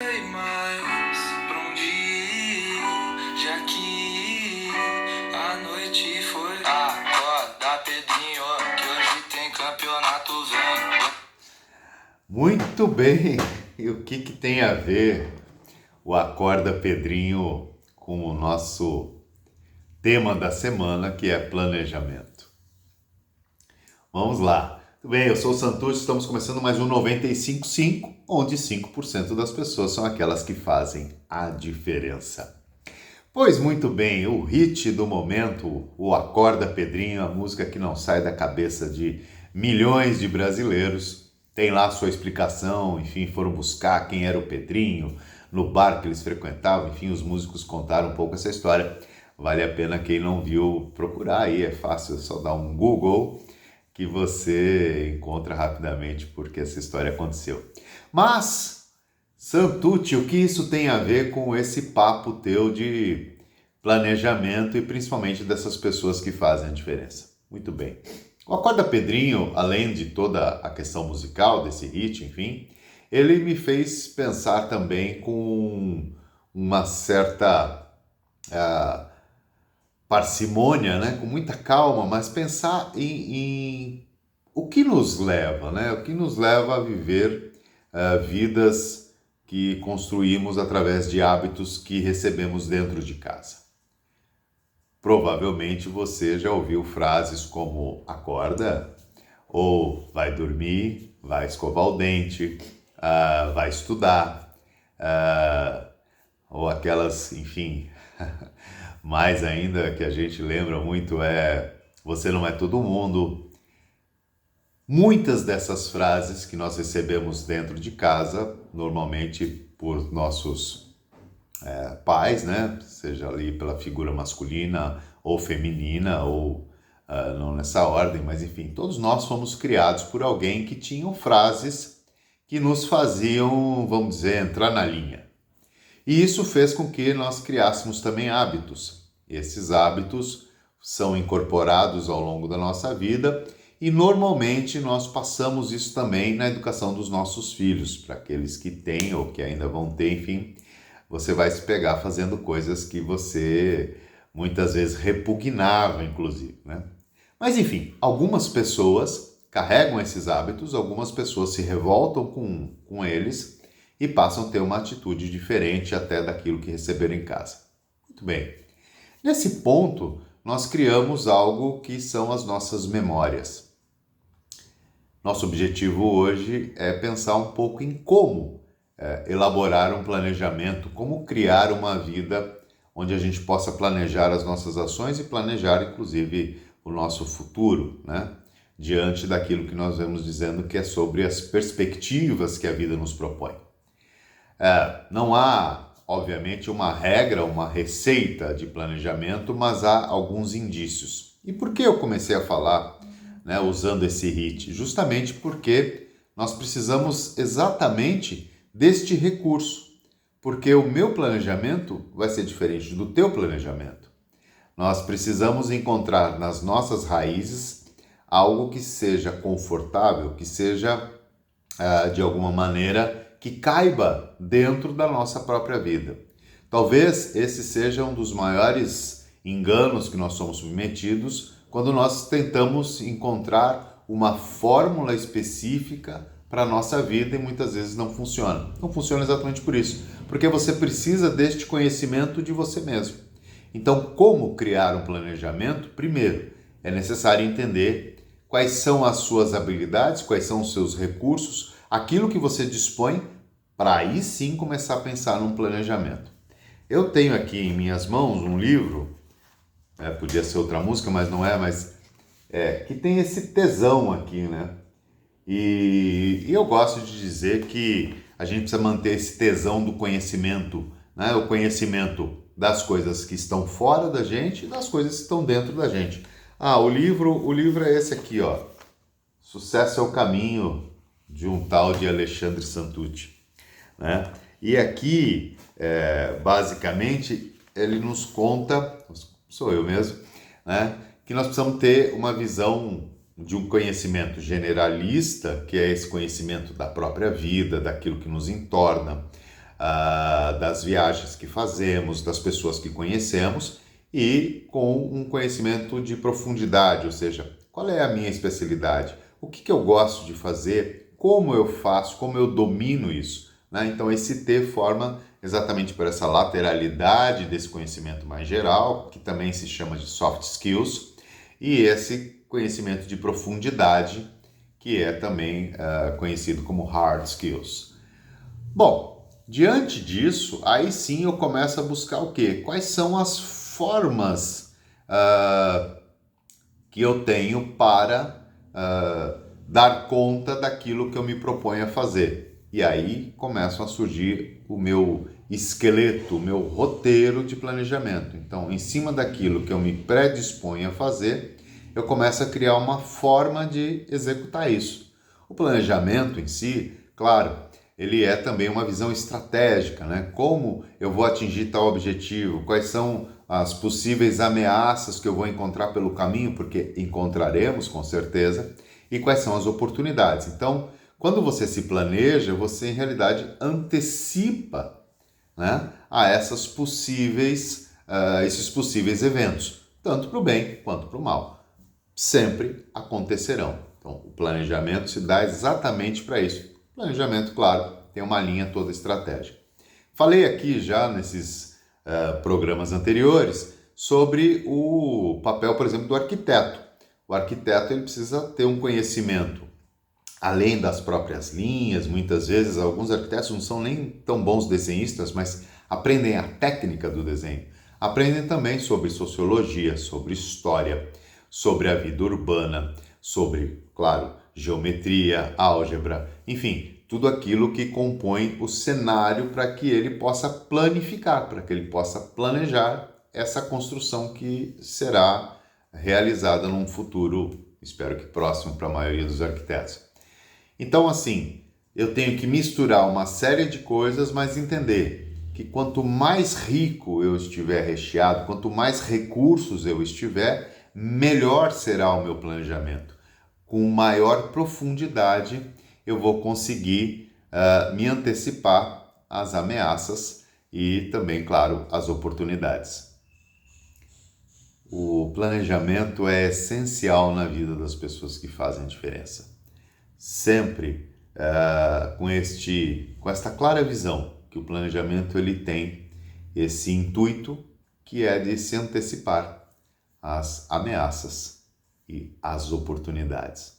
sei mais pra onde ir, já que a noite foi. Acorda, Pedrinho, que hoje tem campeonato, vem. Muito bem! E o que tem a ver o Acorda Pedrinho com o nosso tema da semana, que é planejamento? Vamos lá! Tudo bem, eu sou o Santucci, estamos começando mais um 95.5, onde 5% das pessoas são aquelas que fazem a diferença. Pois muito bem, o hit do momento, o Acorda Pedrinho, a música que não sai da cabeça de milhões de brasileiros, tem lá sua explicação, enfim, foram buscar quem era o Pedrinho, no bar que eles frequentavam, enfim, os músicos contaram um pouco essa história. Vale a pena quem não viu procurar aí, é fácil, é só dar um Google que você encontra rapidamente porque essa história aconteceu. Mas, Santucci, o que isso tem a ver com esse papo teu de planejamento e principalmente dessas pessoas que fazem a diferença? Muito bem. O Acorda Pedrinho, além de toda a questão musical desse hit, enfim, ele me fez pensar também com uma certa parcimônia, né? Com muita calma, mas pensar em o que nos leva, né? O que nos leva a viver vidas que construímos através de hábitos que recebemos dentro de casa. Provavelmente você já ouviu frases como acorda, ou vai dormir, vai escovar o dente, vai estudar, ou aquelas, enfim, mais ainda que a gente lembra muito é você não é todo mundo. Muitas dessas frases que nós recebemos dentro de casa, normalmente por nossos pais, né? Seja ali pela figura masculina ou feminina, ou não nessa ordem, mas enfim, todos nós fomos criados por alguém que tinham frases que nos faziam, vamos dizer, entrar na linha. E isso fez com que nós criássemos também hábitos. Esses hábitos são incorporados ao longo da nossa vida e normalmente nós passamos isso também na educação dos nossos filhos, para aqueles que têm ou que ainda vão ter, enfim, você vai se pegar fazendo coisas que você muitas vezes repugnava, inclusive, né? Mas enfim, algumas pessoas carregam esses hábitos, algumas pessoas se revoltam com eles e passam a ter uma atitude diferente até daquilo que receberam em casa. Muito bem. Nesse ponto, nós criamos algo que são as nossas memórias. Nosso objetivo hoje é pensar um pouco em como elaborar um planejamento, como criar uma vida onde a gente possa planejar as nossas ações e planejar, inclusive, o nosso futuro, né? Diante daquilo que nós vamos dizendo que é sobre as perspectivas que a vida nos propõe. Não há, obviamente, uma regra, uma receita de planejamento, mas há alguns indícios. E por que eu comecei a falar, né, usando esse hit? Justamente porque nós precisamos exatamente deste recurso, porque o meu planejamento vai ser diferente do teu planejamento. Nós precisamos encontrar nas nossas raízes algo que seja confortável, que seja, de alguma maneira, que caiba dentro da nossa própria vida. Talvez esse seja um dos maiores enganos que nós somos submetidos quando nós tentamos encontrar uma fórmula específica para a nossa vida e muitas vezes não funciona. Não funciona exatamente por isso, porque você precisa deste conhecimento de você mesmo. Então, como criar um planejamento? Primeiro, é necessário entender quais são as suas habilidades, quais são os seus recursos, aquilo que você dispõe para aí sim começar a pensar num planejamento. Eu tenho aqui em minhas mãos um livro, podia ser outra música, mas não é, que tem esse tesão aqui, né? E eu gosto de dizer que a gente precisa manter esse tesão do conhecimento, né? O conhecimento das coisas que estão fora da gente e das coisas que estão dentro da gente. O livro é esse aqui, ó. Sucesso é o Caminho, de um tal de Alexandre Santucci, né? E aqui, basicamente, ele nos conta, sou eu mesmo, né? Que nós precisamos ter uma visão de um conhecimento generalista, que é esse conhecimento da própria vida, daquilo que nos entorna, das viagens que fazemos, das pessoas que conhecemos e com um conhecimento de profundidade, ou seja, qual é a minha especialidade, o que eu gosto de fazer, como eu faço, como eu domino isso, né? Então esse T forma exatamente por essa lateralidade desse conhecimento mais geral, que também se chama de soft skills, e esse conhecimento de profundidade, que é também conhecido como hard skills. Bom, diante disso, aí sim eu começo a buscar o quê? Quais são as formas que eu tenho para dar conta daquilo que eu me proponho a fazer. E aí começam a surgir o meu esqueleto, o meu roteiro de planejamento. Então, em cima daquilo que eu me predisponho a fazer, eu começo a criar uma forma de executar isso. O planejamento em si, claro, ele é também uma visão estratégica, né? Como eu vou atingir tal objetivo, quais são as possíveis ameaças que eu vou encontrar pelo caminho, porque encontraremos com certeza, e quais são as oportunidades. Então, quando você se planeja, você em realidade antecipa, né, a esses possíveis eventos, tanto para o bem quanto para o mal. Sempre acontecerão. Então, o planejamento se dá exatamente para isso. O planejamento, claro, tem uma linha toda estratégica. Falei aqui já nesses programas anteriores sobre o papel, por exemplo, do arquiteto. O arquiteto ele precisa ter um conhecimento além das próprias linhas. Muitas vezes alguns arquitetos não são nem tão bons desenhistas, mas aprendem a técnica do desenho. Aprendem também sobre sociologia, sobre história, sobre a vida urbana, sobre, claro, geometria, álgebra, enfim, tudo aquilo que compõe o cenário para que ele possa planificar, para que ele possa planejar essa construção que será realizada num futuro, espero que próximo para a maioria dos arquitetos. Então, assim, eu tenho que misturar uma série de coisas, mas entender que quanto mais rico eu estiver recheado, quanto mais recursos eu estiver, melhor será o meu planejamento. Com maior profundidade, eu vou conseguir me antecipar às ameaças e também, claro, às oportunidades. O planejamento é essencial na vida das pessoas que fazem a diferença. Sempre com esta clara visão que o planejamento ele tem esse intuito que é de se antecipar às ameaças e às oportunidades.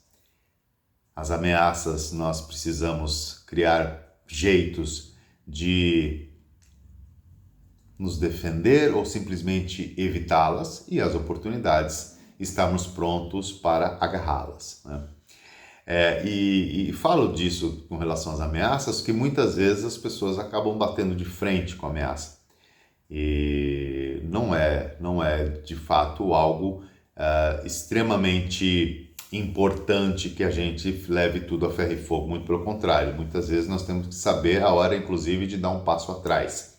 As ameaças, nós precisamos criar jeitos de nos defender ou simplesmente evitá-las, e as oportunidades, estarmos prontos para agarrá-las, né? E falo disso com relação às ameaças, que muitas vezes as pessoas acabam batendo de frente com a ameaça. E não é de fato algo extremamente importante que a gente leve tudo a ferro e fogo, muito pelo contrário. Muitas vezes nós temos que saber a hora, inclusive, de dar um passo atrás,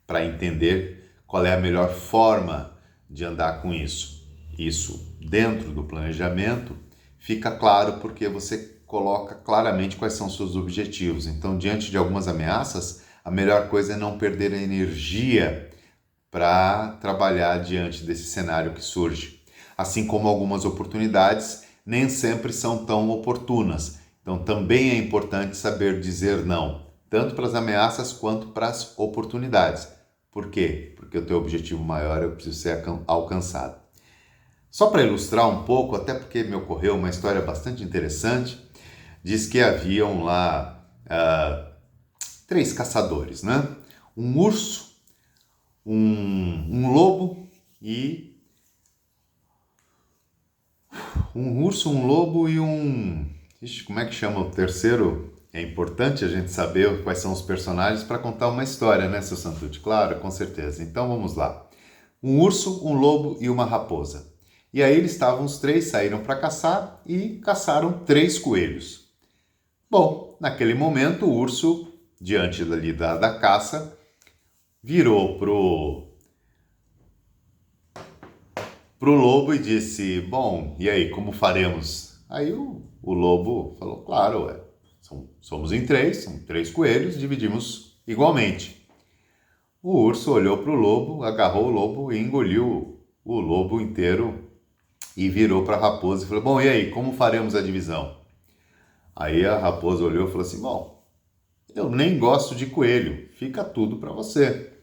para entender qual é a melhor forma de andar com isso. Isso, dentro do planejamento, fica claro porque você coloca claramente quais são os seus objetivos. Então, diante de algumas ameaças, a melhor coisa é não perder a energia para trabalhar diante desse cenário que surge. Assim como algumas oportunidades nem sempre são tão oportunas. Então, também é importante saber dizer não, tanto para as ameaças quanto para as oportunidades. Por quê? Porque o teu objetivo maior é preciso ser alcançado. Só para ilustrar um pouco, até porque me ocorreu uma história bastante interessante, diz que haviam lá 3 caçadores, né? Um urso, um lobo e... Um urso, um lobo e um... Ixi, como é que chama o terceiro? É importante a gente saber quais são os personagens para contar uma história, né, seu Santucci? Claro, com certeza. Então vamos lá. Um urso, um lobo e uma raposa. E aí eles estavam, os 3 saíram para caçar e caçaram 3 coelhos. Bom, naquele momento o urso, diante dali da caça, virou pro lobo e disse: bom, e aí, como faremos? Aí o lobo falou: claro, somos em 3, são 3 coelhos, dividimos igualmente. O urso olhou para o lobo, agarrou o lobo e engoliu o lobo inteiro e virou para a raposa e falou: bom, e aí, como faremos a divisão? Aí a raposa olhou e falou assim: bom, eu nem gosto de coelho, fica tudo para você.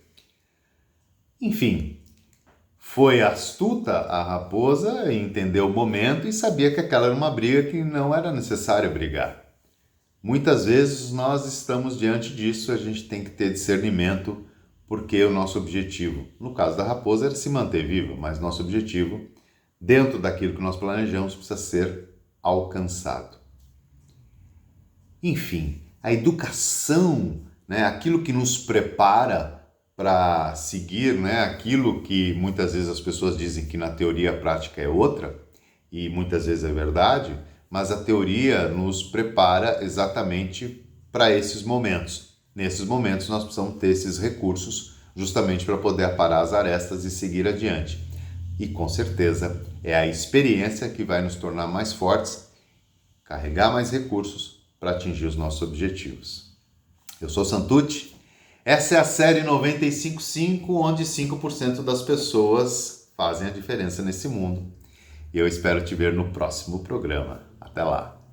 Enfim, foi astuta a raposa, entendeu o momento e sabia que aquela era uma briga que não era necessário brigar. Muitas vezes nós estamos diante disso, a gente tem que ter discernimento, porque o nosso objetivo, no caso da raposa, era se manter viva, mas nosso objetivo, dentro daquilo que nós planejamos, precisa ser alcançado. Enfim, a educação, né, aquilo que nos prepara para seguir, né, aquilo que muitas vezes as pessoas dizem que na teoria a prática é outra, e muitas vezes é verdade, mas a teoria nos prepara exatamente para esses momentos. Nesses momentos nós precisamos ter esses recursos justamente para poder aparar as arestas e seguir adiante. E com certeza é a experiência que vai nos tornar mais fortes, carregar mais recursos para atingir os nossos objetivos. Eu sou Santucci, essa é a série 95.5, onde 5% das pessoas fazem a diferença nesse mundo. E eu espero te ver no próximo programa. Até lá!